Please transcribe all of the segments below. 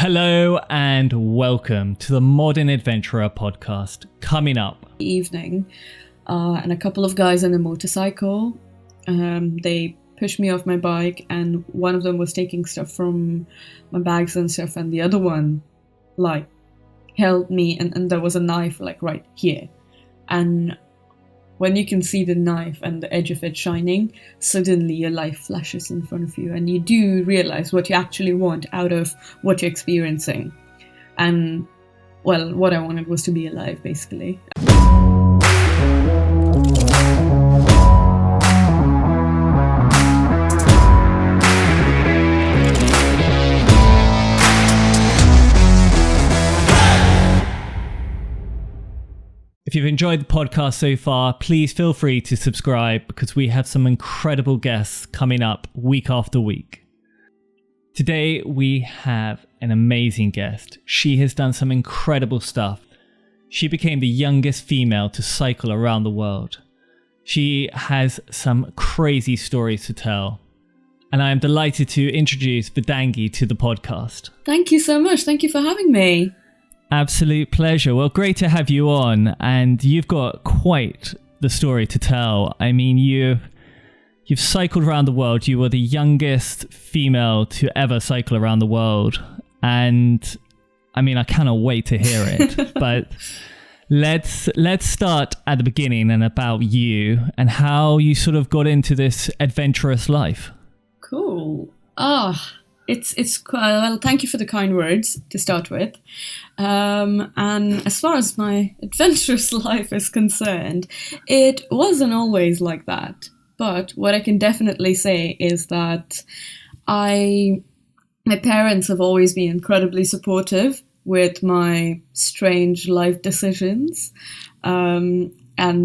Hello and welcome to the Modern Adventurer podcast. Coming up. Evening, and a couple of guys on a motorcycle. They pushed me off my bike, and one of them was taking stuff from my bags and stuff, and the other one, held me, and there was a knife, right here. And when you can see the knife and the edge of it shining, suddenly your life flashes in front of you, and you do realize what you actually want out of what you're experiencing. And, well, what I wanted was to be alive, basically. If you've enjoyed the podcast so far, please feel free to subscribe because we have some incredible guests coming up week after week. Today we have an amazing guest. She has done some incredible stuff. She became the youngest female to cycle around the world. She has some crazy stories to tell. And I am delighted to introduce Vedangi to the podcast. Thank you so much. Thank you for having me. Absolute pleasure. Well, great to have you on, and you've got quite the story to tell. I mean, you've cycled around the world. You were the youngest female to ever cycle around the world, and I mean, I cannot wait to hear it. But let's start at the beginning and about you and how you sort of got into this adventurous life. Cool. It's well, thank you for the kind words to start with. And as far as my adventurous life is concerned, it wasn't always like that. But what I can definitely say is that my parents have always been incredibly supportive with my strange life decisions. And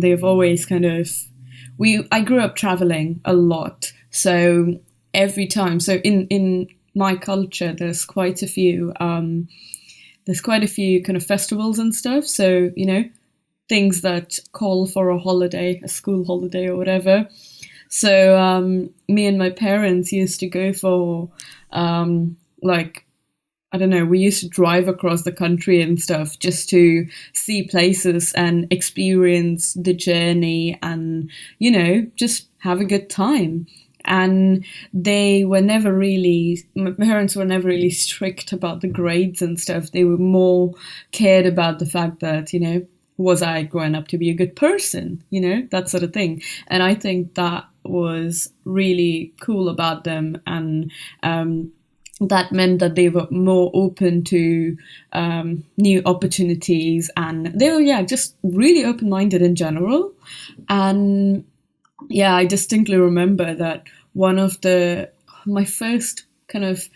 they've always I grew up traveling a lot. So every time, in my culture, there's quite a few kind of festivals and stuff. So, things that call for a holiday, a school holiday or whatever. So me and my parents used to go for, we used to drive across the country and stuff just to see places and experience the journey and, just have a good time. And my parents were never really strict about the grades and stuff. They were more cared about the fact that, was I growing up to be a good person, that sort of thing. And I think that was really cool about them. And that meant that they were more open to new opportunities. And they were, just really open-minded in general. And yeah, I distinctly remember that one of my first kind of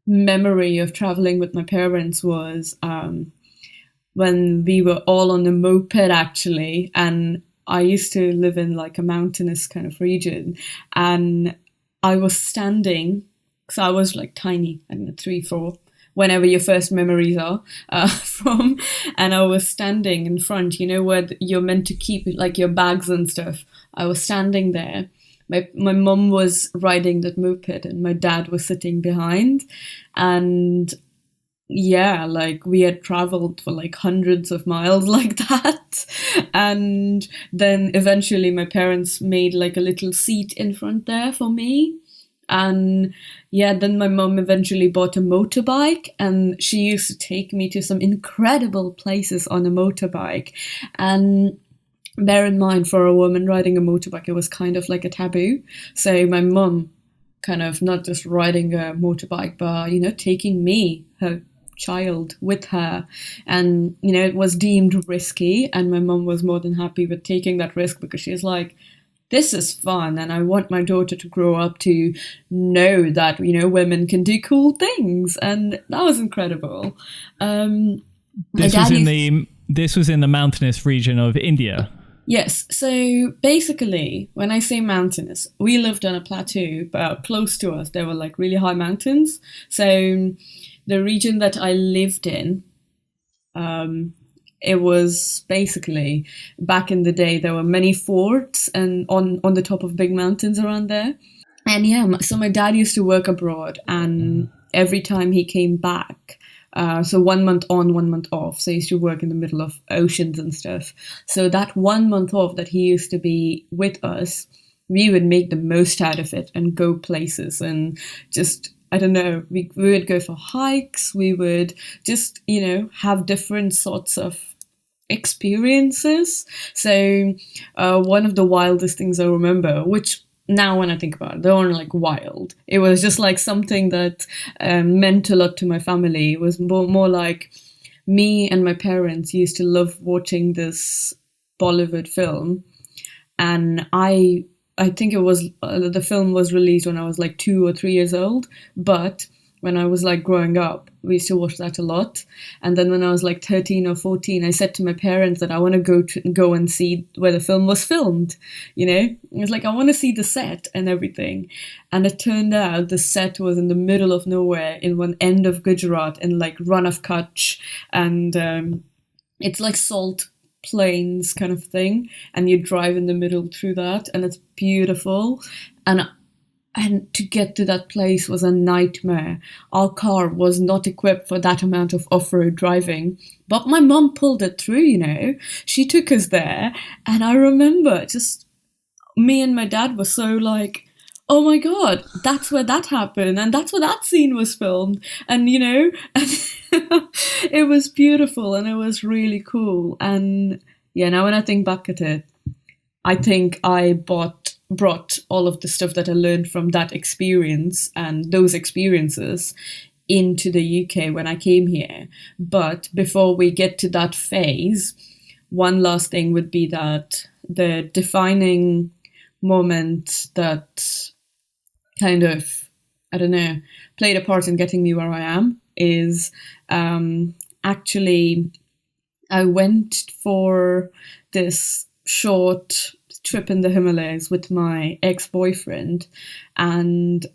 memory of traveling with my parents was when we were all on a moped, actually. And I used to live in a mountainous kind of region. And I was standing, so I was tiny, I don't know, 3, 4, whenever your first memories are from. And I was standing in front, where you're meant to keep your bags and stuff. I was standing there. My mum was riding that moped and my dad was sitting behind. And yeah, we had traveled for hundreds of miles like that. And then eventually my parents made a little seat in front there for me. And yeah, then my mum eventually bought a motorbike, and she used to take me to some incredible places on a motorbike. And bear in mind, for a woman riding a motorbike, it was kind of like a taboo. So my mum kind of not just riding a motorbike, but, taking me, her child, with her. And, it was deemed risky. And my mum was more than happy with taking that risk because she's like, this is fun, and I want my daughter to grow up to know that, women can do cool things. And that was incredible. This was in the mountainous region of India. Yes. So basically, when I say mountainous, we lived on a plateau, but close to us, there were really high mountains. So the region that I lived in, it was basically, back in the day, there were many forts and on the top of big mountains around there. And yeah, so my dad used to work abroad, and every time he came back, so 1 month on, 1 month off. So he used to work in the middle of oceans and stuff. So that 1 month off that he used to be with us, we would make the most out of it and go places and just, I don't know, we would go for hikes. We would just, have different sorts of experiences. So one of the wildest things I remember, which now when I think about it, they weren't like wild. It was just like something that meant a lot to my family. It was more like me and my parents used to love watching this Bollywood film. And I think it was, the film was released when I was like 2 or 3 years old. But when I was like growing up, we used to watch that a lot. And then when I was like 13 or 14, I said to my parents that I want to go and see where the film was filmed. It was like, I want to see the set and everything. And it turned out the set was in the middle of nowhere in one end of Gujarat in like Run of Kutch. And it's like salt plains kind of thing. And you drive in the middle through that. And it's beautiful. And to get to that place was a nightmare. Our car was not equipped for that amount of off-road driving, but my mum pulled it through, She took us there, and I remember just me and my dad were so like, oh my God, that's where that happened, and that's where that scene was filmed, and, it was beautiful, and it was really cool. And yeah, now when I think back at it, I think I brought all of the stuff that I learned from that experience and those experiences into the UK when I came here. But before we get to that phase, one last thing would be that the defining moment that kind of, I don't know, played a part in getting me where I am is actually I went for this short trip in the Himalayas with my ex-boyfriend, and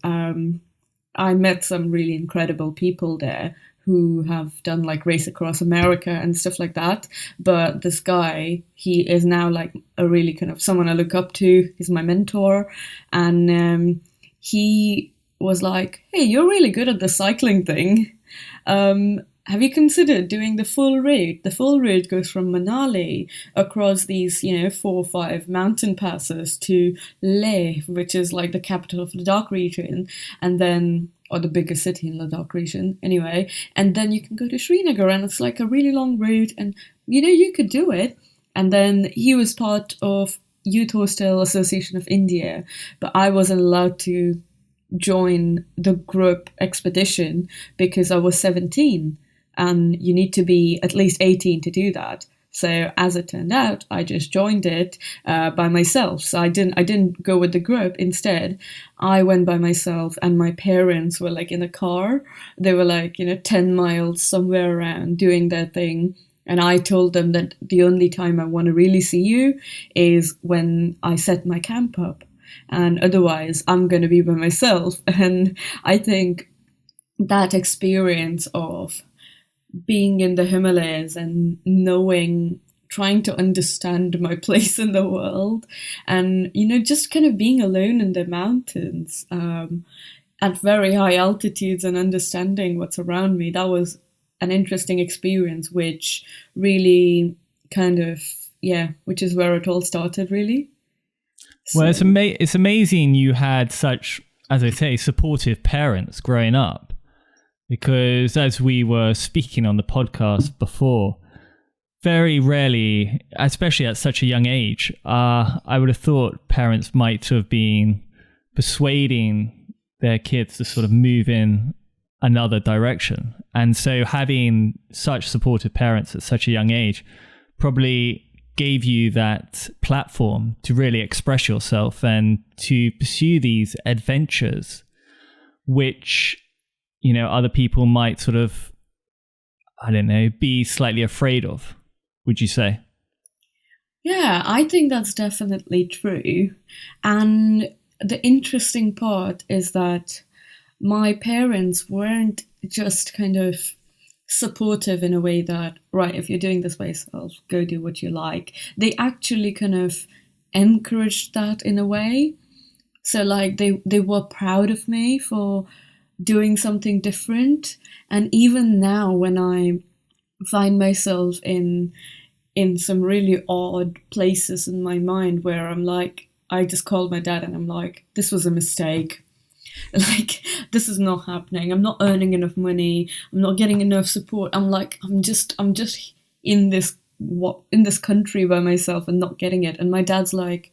I met some really incredible people there who have done like Race Across America and stuff like that. But this guy, he is now like a really kind of someone I look up to. He's my mentor, and he was like, hey, you're really good at the cycling thing. Have you considered doing the full route? The full route goes from Manali across these, 4 or 5 mountain passes to Leh, which is like the capital of Ladakh region, and then, or the biggest city in Ladakh region, anyway. And then you can go to Srinagar, and it's like a really long route, and, you could do it. And then he was part of Youth Hostel Association of India, but I wasn't allowed to join the group expedition because I was 17. And you need to be at least 18 to do that. So as it turned out, I just joined it by myself. So I didn't go with the group. Instead, I went by myself, and my parents were like in a car. They were like, 10 miles somewhere around doing their thing. And I told them that the only time I want to really see you is when I set my camp up. And otherwise, I'm going to be by myself. And I think that experience of being in the Himalayas and trying to understand my place in the world, and, just kind of being alone in the mountains at very high altitudes and understanding what's around me, that was an interesting experience, which really kind of, which is where it all started, really. Well, it's amazing you had such, as I say, supportive parents growing up. Because as we were speaking on the podcast before, very rarely, especially at such a young age, I would have thought parents might have been persuading their kids to sort of move in another direction. And so having such supportive parents at such a young age probably gave you that platform to really express yourself and to pursue these adventures, which other people might sort of, I don't know, be slightly afraid of, would you say? Yeah, I think that's definitely true. And the interesting part is that my parents weren't just kind of supportive in a way that, right, if you're doing this way, so go do what you like. They actually kind of encouraged that in a way. So like they were proud of me for doing something different. And even now, when I find myself in some really odd places in my mind where I'm like, I just called my dad and I'm like, this was a mistake. Like, this is not happening. I'm not earning enough money. I'm not getting enough support. I'm like, I'm just in this country by myself and not getting it. And my dad's like,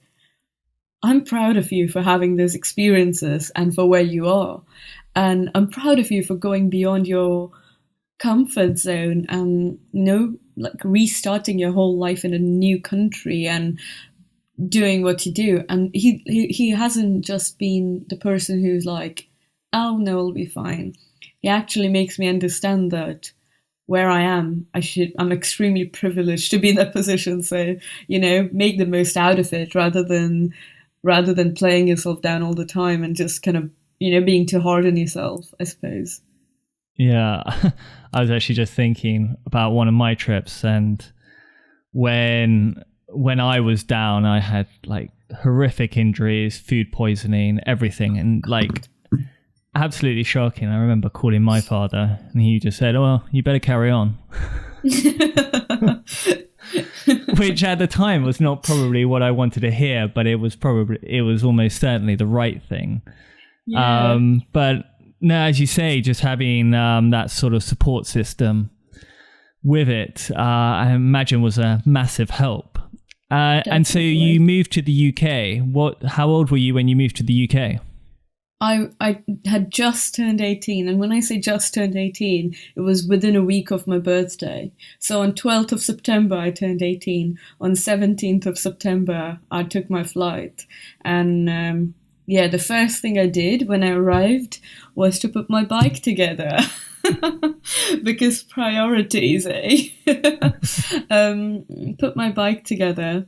I'm proud of you for having those experiences and for where you are. And I'm proud of you for going beyond your comfort zone and, like restarting your whole life in a new country and doing what you do. And he hasn't just been the person who's like, oh no, it'll be fine. He actually makes me understand that where I am, I'm extremely privileged to be in that position. So, make the most out of it rather than playing yourself down all the time and just kind of, being too hard on yourself, I suppose. Yeah, I was actually just thinking about one of my trips, and when I was down, I had like horrific injuries, food poisoning, everything, and like absolutely shocking. I remember calling my father, and he just said, "Oh, well, you better carry on." Which at the time was not probably what I wanted to hear, but it was almost certainly the right thing. Yeah. But no, as you say, just having that sort of support system with it, I imagine was a massive help. And so you moved to the UK. How old were you when you moved to the UK? I had just turned 18, and when I say just turned 18, it was within a week of my birthday. So on 12th of September, I turned 18. On 17th of September, I took my flight. And the first thing I did when I arrived was to put my bike together. Because priorities, eh? Put my bike together.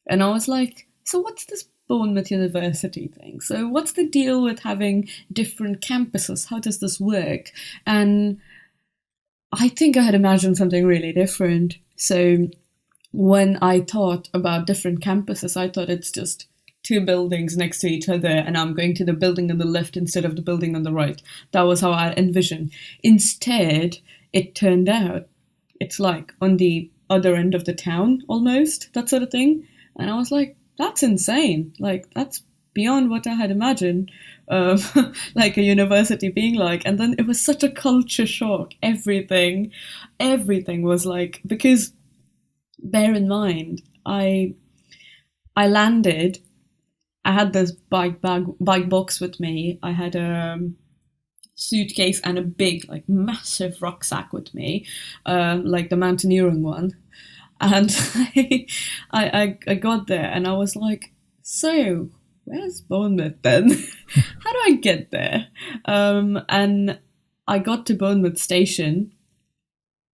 And I was like, so what's this Bournemouth University thing? So what's the deal with having different campuses? How does this work? And I think I had imagined something really different. So when I thought about different campuses, I thought it's just two buildings next to each other and I'm going to the building on the left instead of the building on the right. That was how I envisioned. Instead, it turned out it's like on the other end of the town almost, that sort of thing. And I was like, that's insane. Like, that's beyond what I had imagined, like a university being like. And then it was such a culture shock. Everything was like, because bear in mind, I landed, I had this bike box with me. I had a suitcase and a big, like massive rucksack with me, like the mountaineering one. And I got there and I was like, so where's Bournemouth then? How do I get there? And I got to Bournemouth station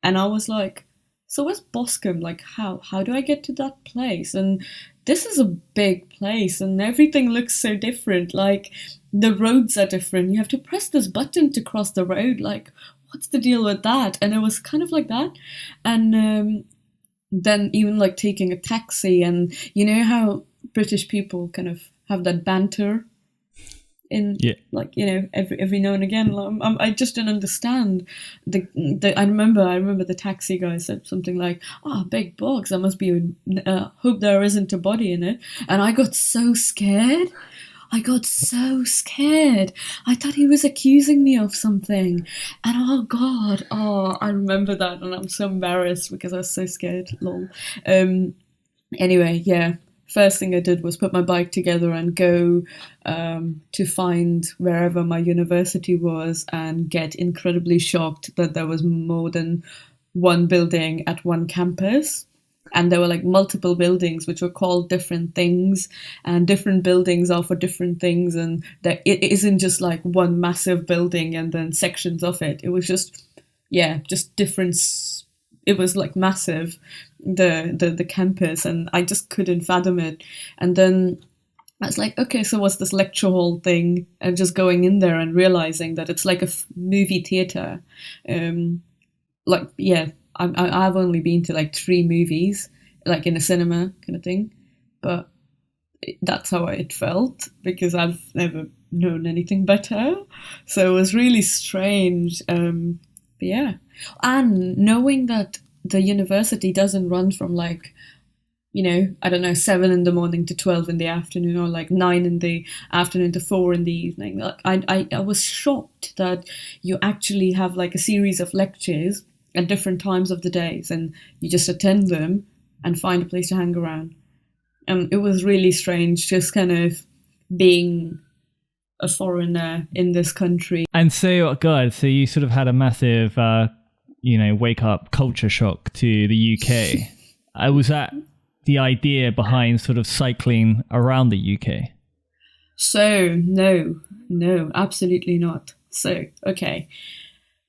and I was like, so where's Boscombe? Like, how do I get to that place? And this is a big place and everything looks so different. Like, the roads are different. You have to press this button to cross the road. Like, what's the deal with that? And it was kind of like that. And then even like taking a taxi, and you know how British people kind of have that banter in, like, you know, every now and again. I just didn't understand I remember the taxi guy said something like, big box, there must be hope there isn't a body in it. And I got so scared. I thought he was accusing me of something. And oh God, I remember that and I'm so embarrassed because I was so scared, lol. Anyway, yeah. First thing I did was put my bike together and go to find wherever my university was and get incredibly shocked that there was more than one building at one campus. And there were like multiple buildings which were called different things, and different buildings are for different things. And that it isn't just like one massive building and then sections of it. It was just different. It was like massive, the campus, and I just couldn't fathom it. And then I was like, okay, so what's this lecture hall thing? And just going in there and realizing that it's like a movie theater. I've only been to like 3 movies, like in a cinema kind of thing. But that's how it felt, because I've never known anything better. So it was really strange. But yeah. And knowing that the university doesn't run from like, I don't know, 7 in the morning to 12 in the afternoon, or like 9 in the afternoon to 4 in the evening. Like, I was shocked that you actually have like a series of lectures at different times of the days, and you just attend them and find a place to hang around. It was really strange, just kind of being a foreigner in this country. And so, God, so you sort of had a massive, wake up culture shock to the UK. Was that the idea behind sort of cycling around the UK? So, no, absolutely not. So, okay.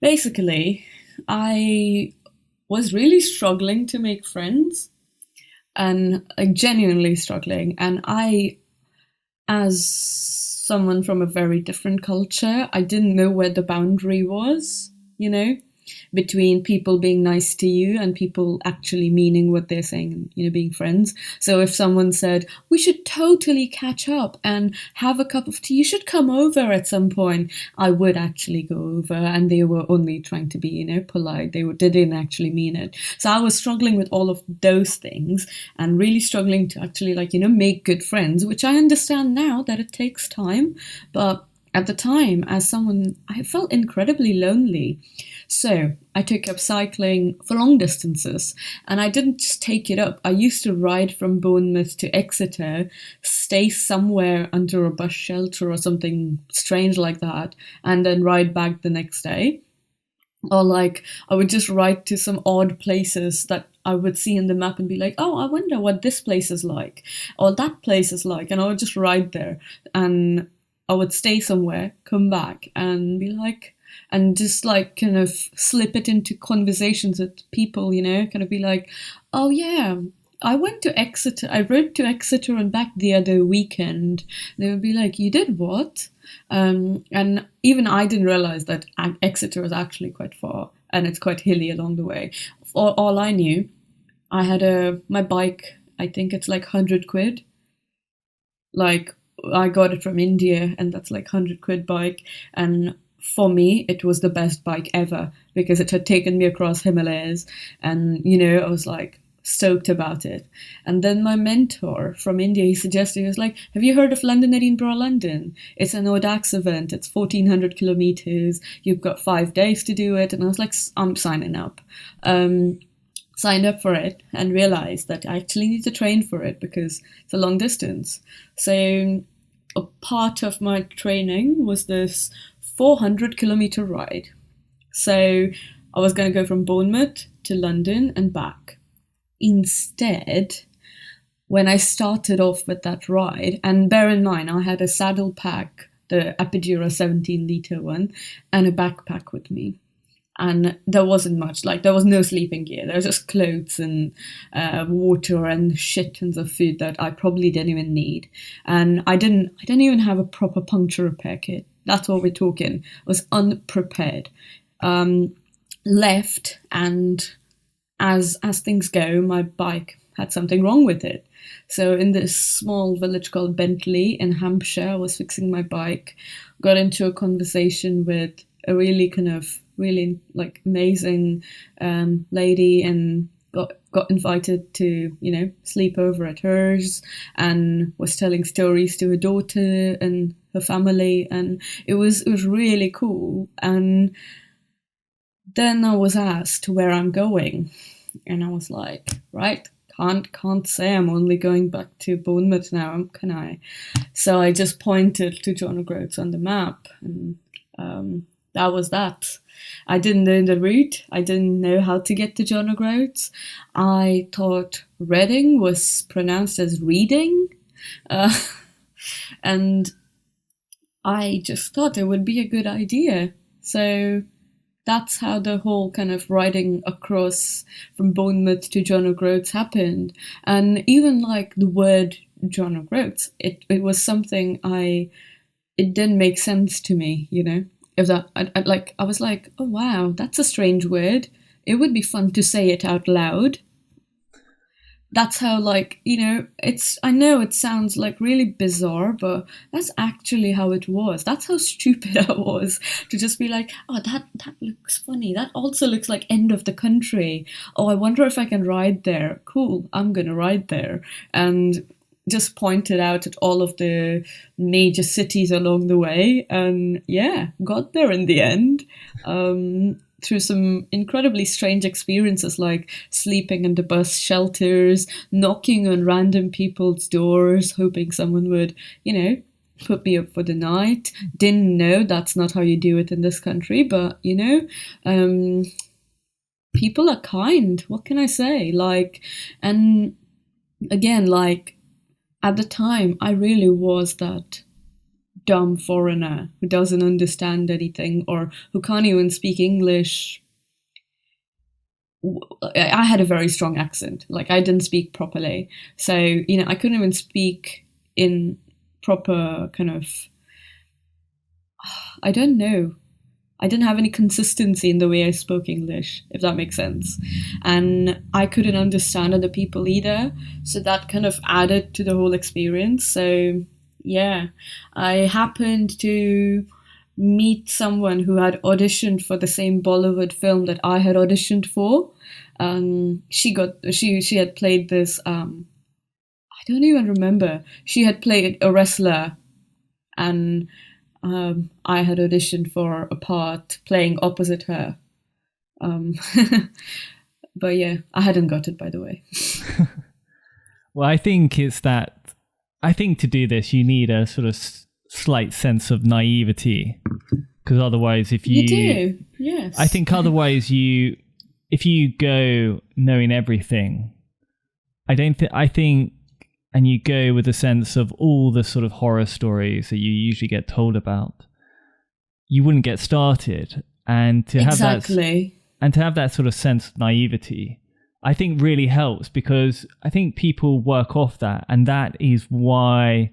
Basically, I was really struggling to make friends, and like genuinely struggling. And I, as someone from a very different culture, I didn't know where the boundary was, between people being nice to you and people actually meaning what they're saying, being friends. So if someone said, we should totally catch up and have a cup of tea, you should come over at some point, I would actually go over, and they were only trying to be, polite. They didn't actually mean it. So I was struggling with all of those things and really struggling to actually make good friends, which I understand now that it takes time. But at the time, as someone, I felt incredibly lonely. So I took up cycling for long distances, and I didn't just take it up. I used to ride from Bournemouth to Exeter, stay somewhere under a bus shelter or something strange like that, and then ride back the next day. Or like I would just ride to some odd places that I would see in the map and be like, oh, I wonder what this place is like, or that place is like, and I would just ride there, and I would stay somewhere, come back, and be like, and just like kind of slip it into conversations with people, kind of be like, oh yeah, I went to Exeter, I rode to Exeter and back the other weekend. They would be like, you did what? And even I didn't realize that Exeter is actually quite far, and it's quite hilly along the way. For all I knew, I had my bike, I think it's like 100 quid. Like, I got it from India, and that's like 100 quid bike. And for me, it was the best bike ever, because it had taken me across Himalayas, and, I was like stoked about it. And then my mentor from India, he suggested, he was like, have you heard of London Edinburgh London? It's an ODAX event. It's 1,400 kilometers. You've got 5 days to do it. And I was like, I'm signing up. Signed up for it and realized that I actually need to train for it because it's a long distance. So a part of my training was this 400 kilometer ride. So I was going to go from Bournemouth to London and back. Instead, when I started off with that ride, and bear in mind, I had a saddle pack, the Apidura 17-litre one, and a backpack with me. And there wasn't much, there was no sleeping gear. There was just clothes and water and shit tons of food that I probably didn't even need. And I didn't even have a proper puncture repair kit. That's what we're talking. I was unprepared. Left, and as things go, my bike had something wrong with it. So in this small village called Bentley in Hampshire, I was fixing my bike, got into a conversation with a really amazing lady, and got invited to sleep over at hers, and was telling stories to her daughter and her family, and it was really cool. And then I was asked where I'm going, and I was like, right, can't say I'm only going back to Bournemouth now, can I? So I just pointed to John O'Groats on the map, and that was that. I didn't know the route. I didn't know how to get to John O'Groats. I thought Reading was pronounced as Reading. And I just thought it would be a good idea. So that's how the whole kind of riding across from Bournemouth to John O'Groats happened. And even the word John O'Groats, it was something it didn't make sense to me, If that, I was like, oh wow, that's a strange word. It would be fun to say it out loud. that's how, like, I know it sounds like really bizarre, but that's actually how it was. That's how stupid I was, to just be like, oh, that looks funny, that also looks like end of the country, oh, I wonder if I can ride there, cool, I'm gonna ride there. And just pointed out at all of the major cities along the way, and yeah, got there in the end. Through some incredibly strange experiences, like sleeping in the bus shelters, knocking on random people's doors, hoping someone would, put me up for the night. Didn't know that's not how you do it in this country, but, people are kind. What can I say? Like, and again, like, at the time, I really was that dumb foreigner who doesn't understand anything, or who can't even speak English. I had a very strong accent. Like, I didn't speak properly. So, I couldn't even speak in proper kind of, I don't know. I didn't have any consistency in the way I spoke English, if that makes sense. And I couldn't understand other people either. So that kind of added to the whole experience. So yeah, I happened to meet someone who had auditioned for the same Bollywood film that I had auditioned for. She had played this, I don't even remember. She had played a wrestler, and I had auditioned for a part playing opposite her. But yeah, I hadn't got it, by the way. Well, I think to do this, you need a sort of slight sense of naivety, because otherwise, if you do, yes, I think otherwise if you go knowing everything, I think, and you go with a sense of all the sort of horror stories that you usually get told about, you wouldn't get started. And to have that sort of sense of naivety, I think really helps, because I think people work off that, and that is why,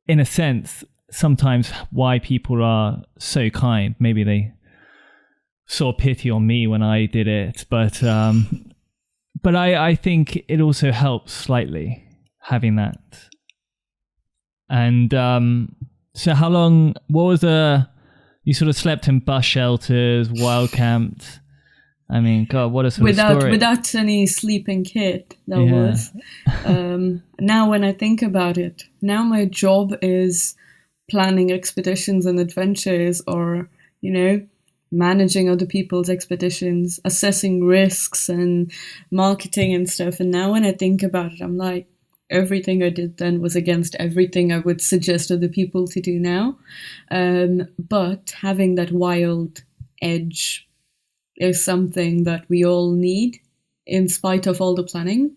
in a sense, sometimes why people are so kind. Maybe they saw pity on me when I did it, but I think it also helps slightly having that. And so how long, you sort of slept in bus shelters, wild camped? I mean, God, what a sort of story. Without any sleeping kit, that was. Now when I think about it, now my job is planning expeditions and adventures, or, managing other people's expeditions, assessing risks and marketing and stuff. And now when I think about it, I'm like, everything I did then was against everything I would suggest other people to do now. But having that wild edge is something that we all need, in spite of all the planning.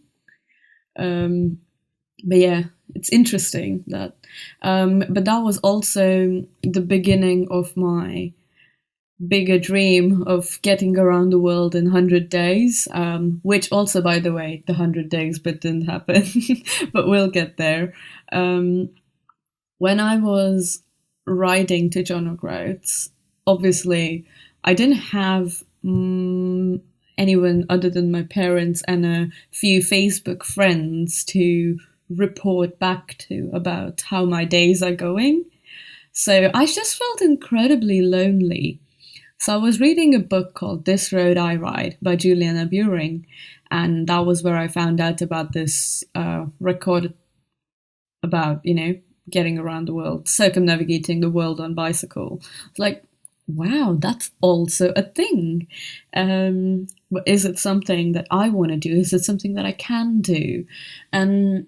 But yeah, it's interesting that. But that was also the beginning of my bigger dream of getting around the world in 100 days, which also, by the way, the 100 days bit didn't happen, but we'll get there. When I was riding to John O'Groats, obviously I didn't have anyone other than my parents and a few Facebook friends to report back to about how my days are going. So I just felt incredibly lonely. So I was reading a book called This Road I Ride by Juliana Buring, and that was where I found out about this record about, getting around the world, circumnavigating the world on bicycle. It's like, wow, that's also a thing. But is it something that I want to do? Is it something that I can do? And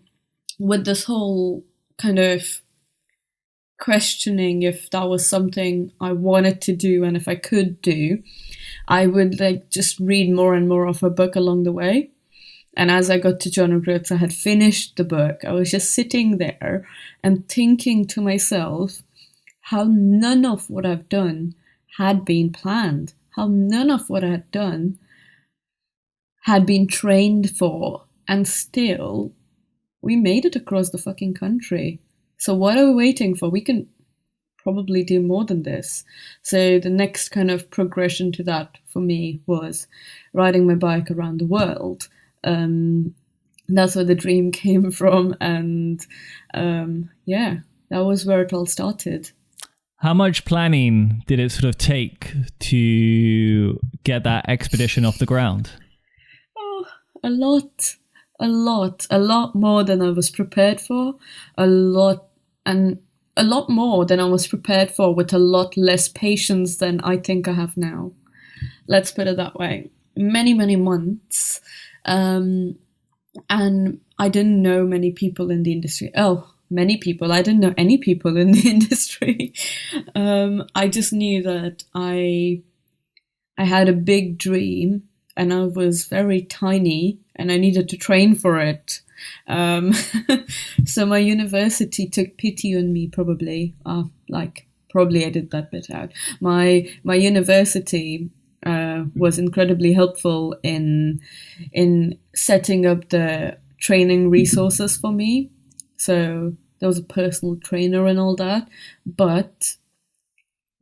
with this whole kind of questioning if that was something I wanted to do and if I could do, I would just read more and more of her book along the way. And as I got to John O'Groats, I had finished the book. I was just sitting there and thinking to myself how none of what I've done had been planned, how none of what I had done had been trained for, and still we made it across the fucking country. So what are we waiting for? We can probably do more than this. So the next kind of progression to that for me was riding my bike around the world. that's where the dream came from. And yeah, that was where it all started. How much planning did it sort of take to get that expedition off the ground? Oh, a lot more than I was prepared for. A lot more than I was prepared for, with a lot less patience than I think I have now. Let's put it that way. Many months. And I didn't know many people in the industry. Many people. I didn't know any people in the industry. I just knew that I had a big dream, and I was very tiny, and I needed to train for it. So my university took pity on me, probably. Probably I did that bit out. My university was incredibly helpful in setting up the training resources for me. So there was a personal trainer and all that, but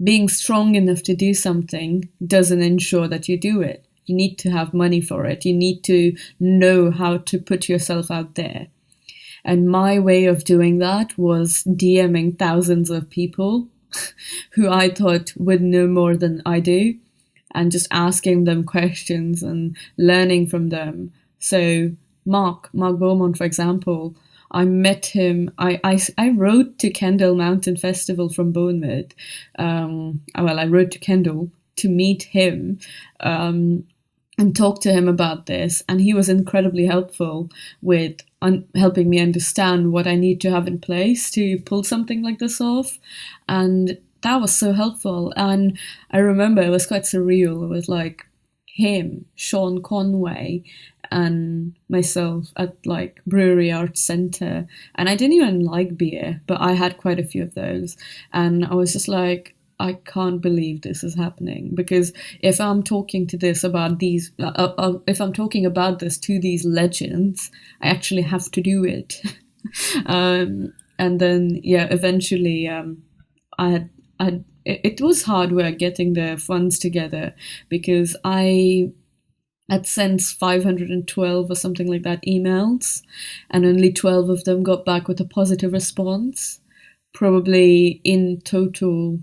being strong enough to do something doesn't ensure that you do it. You need to have money for it. You need to know how to put yourself out there. And my way of doing that was DMing thousands of people who I thought would know more than I do, and just asking them questions and learning from them. So Mark Beaumont, for example, I met him. I rode to Kendal Mountain Festival from Bournemouth. I rode to Kendal to meet him and talk to him about this. And he was incredibly helpful with helping me understand what I need to have in place to pull something like this off. And that was so helpful. And I remember it was quite surreal. It was like him, Sean Conway, and myself at like Brewery Arts Centre. And I didn't even like beer, but I had quite a few of those. And I was just like, I can't believe this is happening, because if I'm talking to this about these, if I'm talking about this to these legends, I actually have to do it. And then, eventually, it was hard work getting the funds together, because I had sent 512 or something like that emails, and only 12 of them got back with a positive response. Probably in total,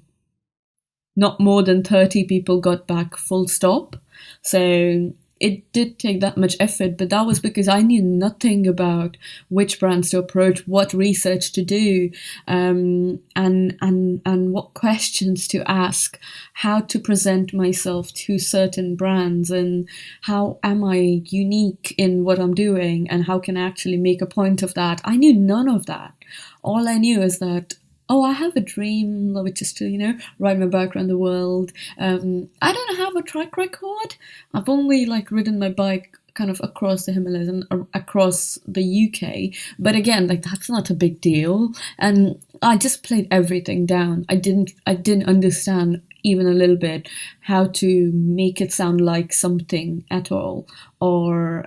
not more than 30 people got back full stop. So it did take that much effort, but that was because I knew nothing about which brands to approach, what research to do, and what questions to ask, how to present myself to certain brands, and how am I unique in what I'm doing, and how can I actually make a point of that. I knew none of that. All I knew is that, I have a dream, which is to, ride my bike around the world. I don't have a track record. I've only ridden my bike kind of across the Himalayas and across the UK. But again, that's not a big deal. And I just played everything down. I didn't understand even a little bit how to make it sound like something at all, or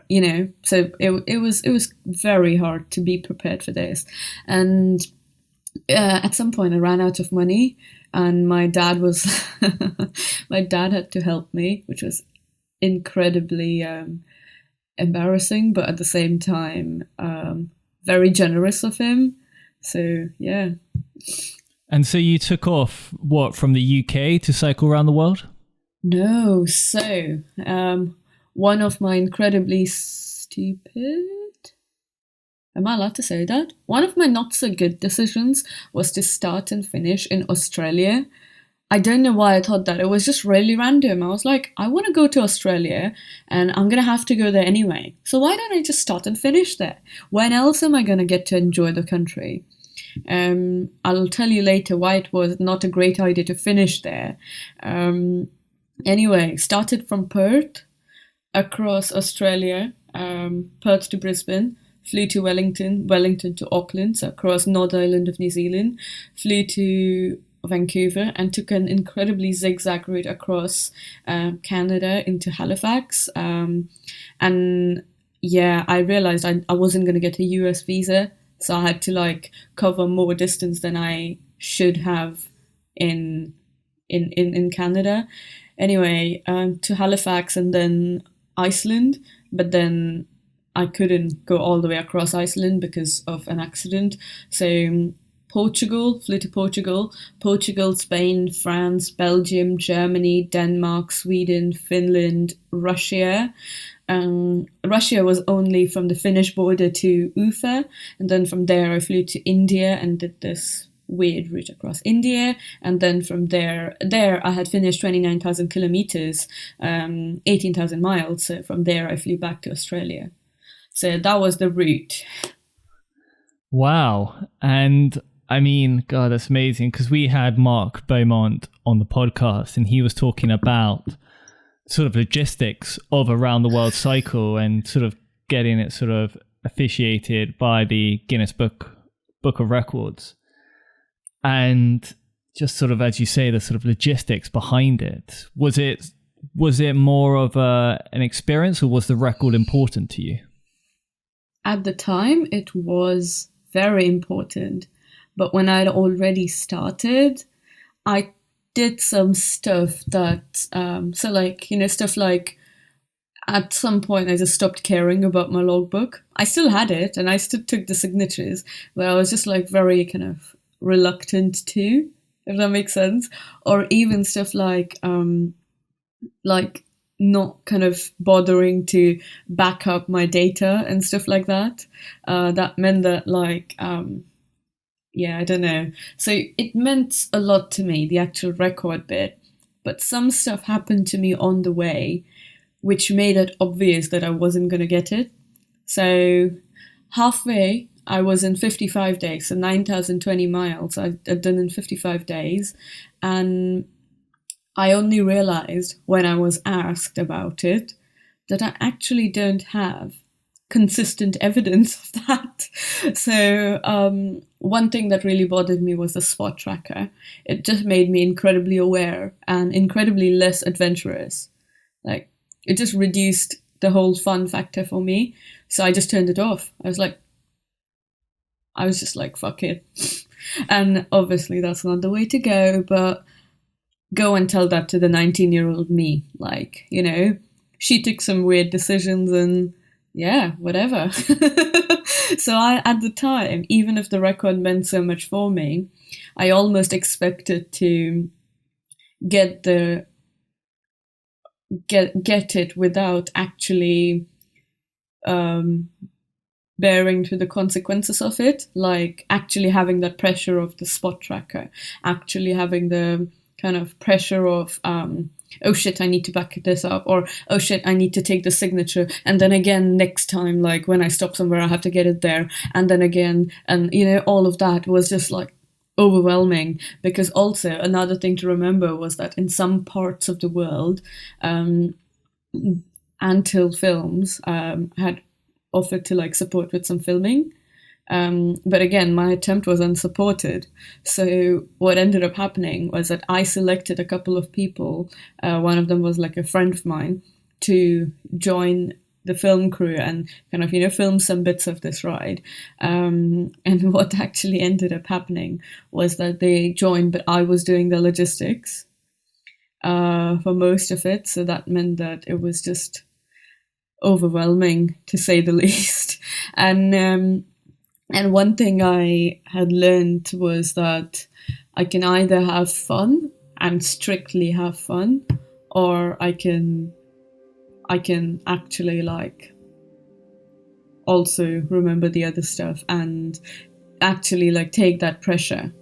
so it was very hard to be prepared for this. And at some point I ran out of money, and my dad had to help me, which was incredibly embarrassing, but at the same time very generous of him. So yeah. And so you took off from the UK to cycle around the world? No, so one of my incredibly stupid, am I allowed to say that? One of my not so good decisions was to start and finish in Australia. I don't know why I thought that. It was just really random. I was like, I want to go to Australia, and I'm going to have to go there anyway. So why don't I just start and finish there? When else am I going to get to enjoy the country? I'll tell you later why it was not a great idea to finish there. Anyway, started from Perth, across Australia, Perth to Brisbane, flew to Wellington to Auckland, so across North Island of New Zealand, flew to Vancouver, and took an incredibly zigzag route across Canada into Halifax. And I realized I wasn't going to get a US visa, so I had to cover more distance than I should have in Canada. Anyway, to Halifax and then Iceland, but then I couldn't go all the way across Iceland because of an accident. So Portugal, flew to Portugal, Spain, France, Belgium, Germany, Denmark, Sweden, Finland, Russia. Russia was only from the Finnish border to Ufa, and then from there I flew to India and did this weird route across India, and then from there I had finished 29,000 kilometers, 18,000 miles. So from there I flew back to Australia. So that was the route. Wow. And I mean, God, that's amazing, because we had Mark Beaumont on the podcast and he was talking about sort of logistics of a round the world cycle and sort of getting it sort of officiated by the Guinness Book of Records. And just sort of, as you say, the sort of logistics behind it. Was it more of an experience, or was the record important to you? At the time, it was very important. But when I'd already started, I did some stuff that, stuff like at some point I just stopped caring about my logbook. I still had it and I still took the signatures, but I was just like very kind of reluctant to, if that makes sense. Or even stuff like not kind of bothering to back up my data and stuff like that. That meant that I don't know. So it meant a lot to me, the actual record bit. But some stuff happened to me on the way, which made it obvious that I wasn't going to get it. So halfway, I was in 55 days, so 9,020 miles I'd done in 55 days. And I only realized when I was asked about it that I actually don't have consistent evidence of that. So one thing that really bothered me was the spot tracker. It just made me incredibly aware and incredibly less adventurous. Like, it just reduced the whole fun factor for me. So I just turned it off. I was just like, fuck it. And obviously that's not the way to go, but go and tell that to the 19-year-old me. Like, you know, she took some weird decisions and yeah, whatever. So at the time, even if the record meant so much for me, I almost expected to get it without actually bearing to the consequences of it, like actually having that pressure of the spot tracker, actually having the kind of pressure of oh shit, I need to back this up, or oh shit, I need to take the signature, and then again next time, like when I stop somewhere I have to get it there, and then again, and you know, all of that was just like overwhelming. Because also another thing to remember was that in some parts of the world, Anthill Films had offered to like support with some filming. But again, my attempt was unsupported. So what ended up happening was that I selected a couple of people, one of them was like a friend of mine, to join the film crew and kind of, you know, film some bits of this ride. And what actually ended up happening was that they joined, but I was doing the logistics for most of it. So that meant that it was just overwhelming, to say the least. And one thing I had learned was that I can either have fun and strictly have fun, or I can actually like also remember the other stuff and actually like take that pressure.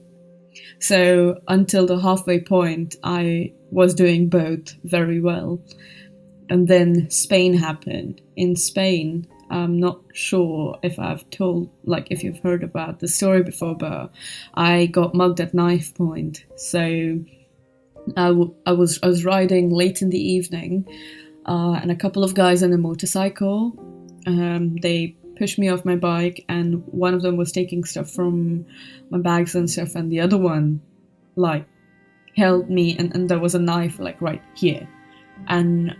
So until the halfway point, I was doing both very well. And then Spain happened. In Spain, I'm not sure if I've told, like, if you've heard about the story before, but I got mugged at knife point. So I was riding late in the evening, and a couple of guys on a motorcycle, they pushed me off my bike, and one of them was taking stuff from my bags and stuff, and the other one, like, held me, and there was a knife, like, right here. And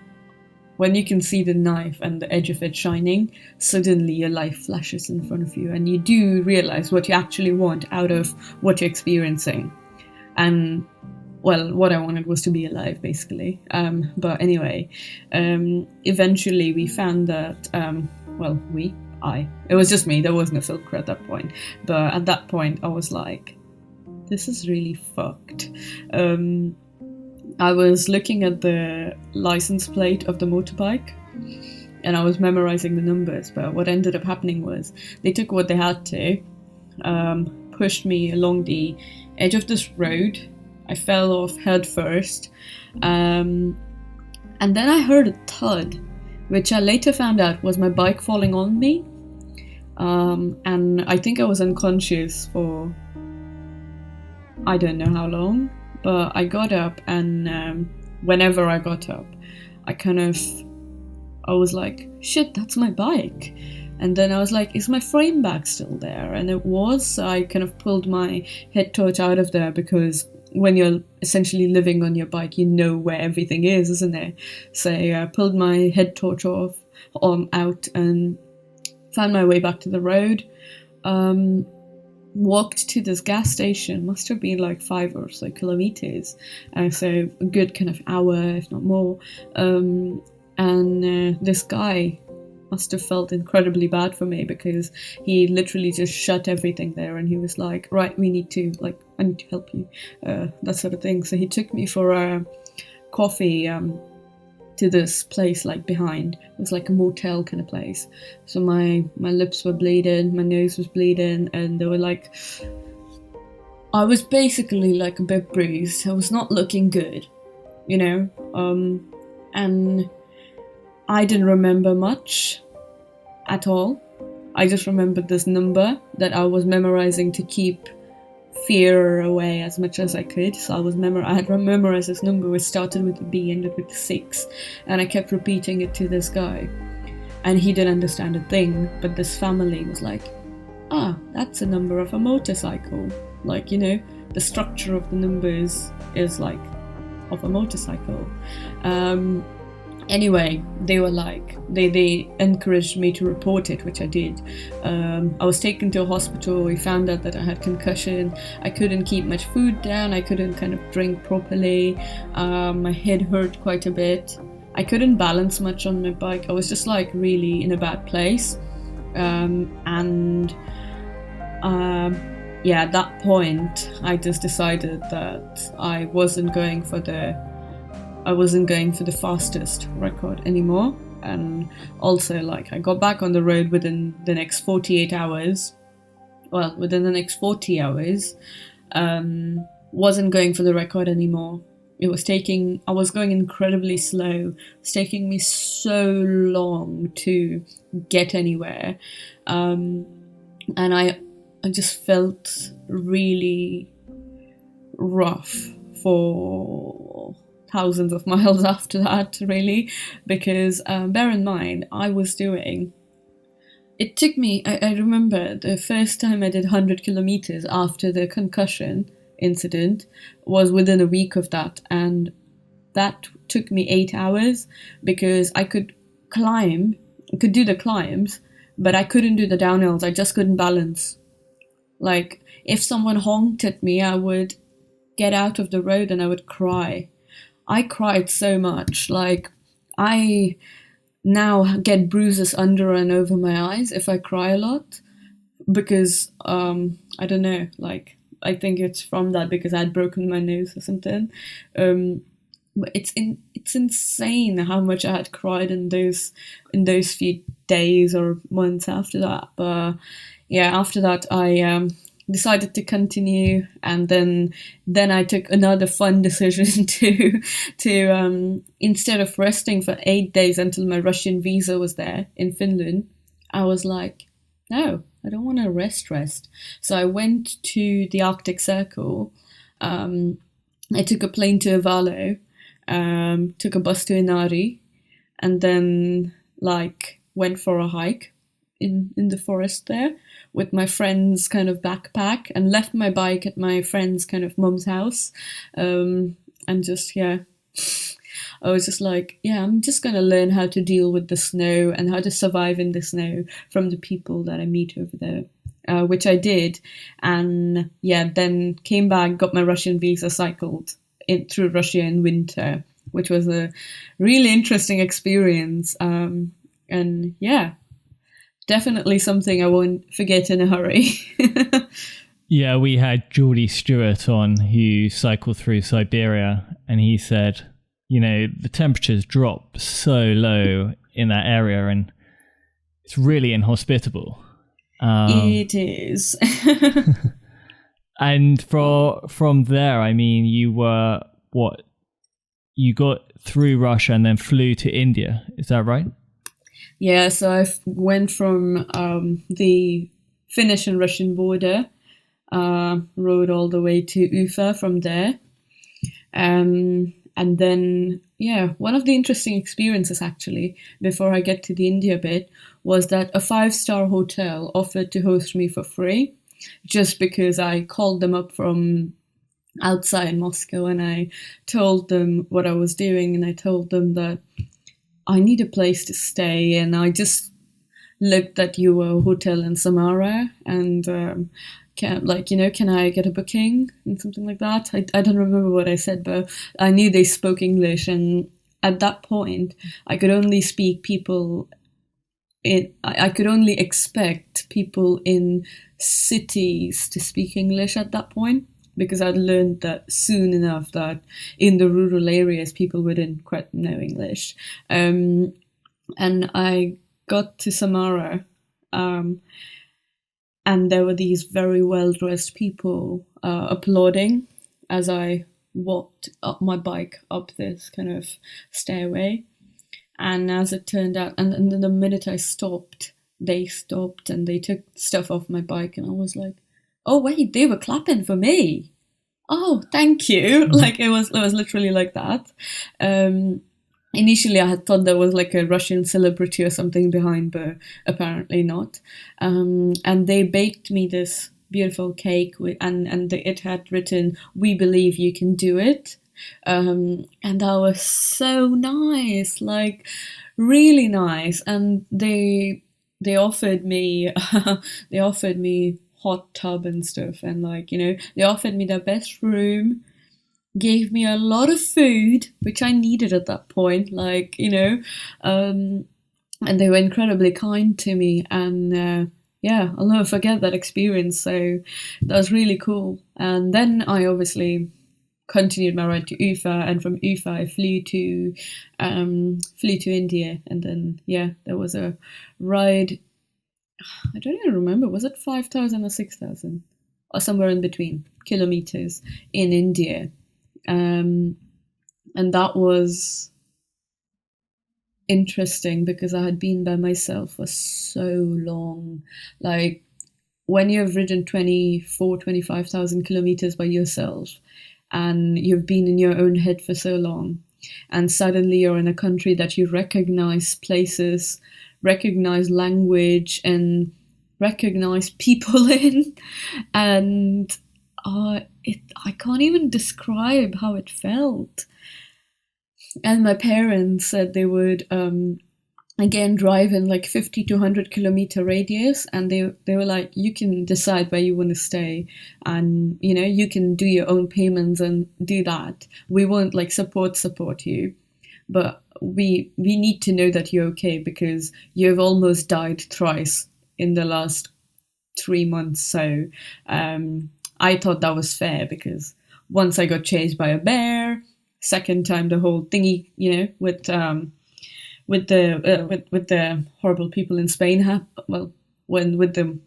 when you can see the knife and the edge of it shining, suddenly your life flashes in front of you, and you do realize what you actually want out of what you're experiencing. And, well, what I wanted was to be alive, basically. But anyway, eventually we found that well, it was just me, there wasn't a film crew at that point, but at that point I was like, this is really fucked. I was looking at the license plate of the motorbike and I was memorizing the numbers, but what ended up happening was they took what they had to, pushed me along the edge of this road. I fell off head first, and then I heard a thud, which I later found out was my bike falling on me, and I think I was unconscious for I don't know how long, but I got up, and whenever I got up, I was like, shit, that's my bike. And then I was like, is my frame bag still there? And it was. So I kind of pulled my head torch out of there, because when you're essentially living on your bike, you know where everything is, isn't it? So I pulled my head torch out and found my way back to the road. Walked to this gas station, must have been like 5 or so kilometers, so a good kind of hour, if not more. And this guy must have felt incredibly bad for me, because he literally just shut everything there, and he was like, right, I need to help you, that sort of thing. So he took me for a coffee to this place like behind. It was like a motel kind of place. So my lips were bleeding, my nose was bleeding, and they were like, I was basically like a bit bruised. I was not looking good, you know, and I didn't remember much at all. I just remembered this number that I was memorizing to keep fear away as much as I could. So I had memorized this number, which started with a B, ended with a 6, and I kept repeating it to this guy, and he didn't understand a thing. But this family was like, that's a number of a motorcycle. Like, you know, the structure of the numbers is like of a motorcycle. Anyway, they were like, they encouraged me to report it, which I did. I was taken to a hospital. We found out that I had concussion. I couldn't keep much food down. I couldn't kind of drink properly. My head hurt quite a bit. I couldn't balance much on my bike. I was just like really in a bad place. At that point, I just decided that I wasn't going for the fastest record anymore. And also, like, I got back on the road within the next 48 hours. Well, within the next 40 hours, wasn't going for the record anymore. I was going incredibly slow. It was taking me so long to get anywhere. And I just felt really rough for thousands of miles after that, really, because bear in mind, it took me, I remember the first time I did 100 kilometers after the concussion incident was within a week of that, and that took me 8 hours, because I could do the climbs, but I couldn't do the downhills. I just couldn't balance. Like, if someone honked at me, I would get out of the road and I would cry. I cried so much. Like, I now get bruises under and over my eyes if I cry a lot, because I don't know, like, I think it's from that, because I had broken my nose or something. But it's insane how much I had cried in those few days or months after that. But yeah, after that I decided to continue, and then I took another fun decision to instead of resting for 8 days until my Russian visa was there in Finland, I was like, no, I don't want to rest. So I went to the Arctic Circle. I took a plane to Ivalo, took a bus to Inari, and then went for a hike in the forest there with my friend's kind of backpack, and left my bike at my friend's kind of mum's house. And just, yeah, I was just like, yeah, I'm just going to learn how to deal with the snow and how to survive in the snow from the people that I meet over there, which I did. And yeah, then came back, got my Russian visa, cycled through Russia in winter, which was a really interesting experience. And yeah, definitely something I won't forget in a hurry. Yeah, we had Geordie Stewart on who cycled through Siberia, and he said, the temperatures drop so low in that area, and it's really inhospitable. It is. And from there, I mean, you were you got through Russia and then flew to India. Is that right? Yeah, so I went from the Finnish and Russian border, rode all the way to Ufa from there. And then, one of the interesting experiences, actually, before I get to the India bit, was that a 5-star hotel offered to host me for free, just because I called them up from outside Moscow and I told them what I was doing, and I told them that I need a place to stay, and I just looked at your hotel in Samara and can I get a booking and something like that. I don't remember what I said, but I knew they spoke English, and at that point I could only I could only expect people in cities to speak English at that point, because I'd learned that soon enough that in the rural areas people wouldn't quite know English. And I got to Samara, and there were these very well-dressed people applauding as I walked up my bike up this kind of stairway. And as it turned out, and then the minute I stopped, they stopped and they took stuff off my bike, and I was like, oh wait, they were clapping for me. Oh, thank you. Like it was literally like that. Initially I had thought there was like a Russian celebrity or something behind, but apparently not. And they baked me this beautiful cake and it had written, "We believe you can do it." And that was so nice, like really nice. And they offered me hot tub and stuff, and they offered me their best room, gave me a lot of food, which I needed at that point, and they were incredibly kind to me, and I'll never forget that experience. So that was really cool. And then I obviously continued my ride to Ufa, and from Ufa I flew to India, and then there was a ride. I don't even remember, was it 5,000 or 6,000 or somewhere in between kilometers in India, and that was interesting because I had been by myself for so long. Like when you've ridden 25,000 kilometers by yourself and you've been in your own head for so long, and suddenly you're in a country that you recognize places, recognize language, and recognize people in, and I can't even describe how it felt. And my parents said they would again drive in like 50 to 100 kilometer radius, and they were like, you can decide where you want to stay, and you can do your own payments and do that. We won't like support you, but we need to know that you're okay because you've almost died thrice in the last 3 months. So I thought that was fair, because once I got chased by a bear, second time the whole thingy, with the horrible people in Spain with the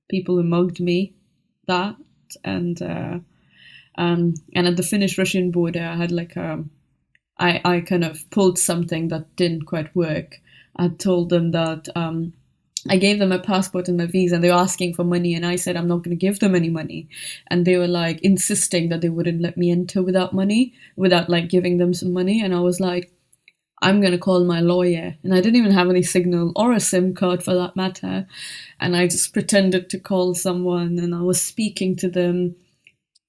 people who mugged me, that, and at the Finnish-Russian border I had like I kind of pulled something that didn't quite work. I told them that I gave them a passport and my visa, and they were asking for money, and I said I'm not going to give them any money, and they were like insisting that they wouldn't let me enter without money, without like giving them some money, and I was like, I'm going to call my lawyer. And I didn't even have any signal or a SIM card for that matter, and I just pretended to call someone, and I was speaking to them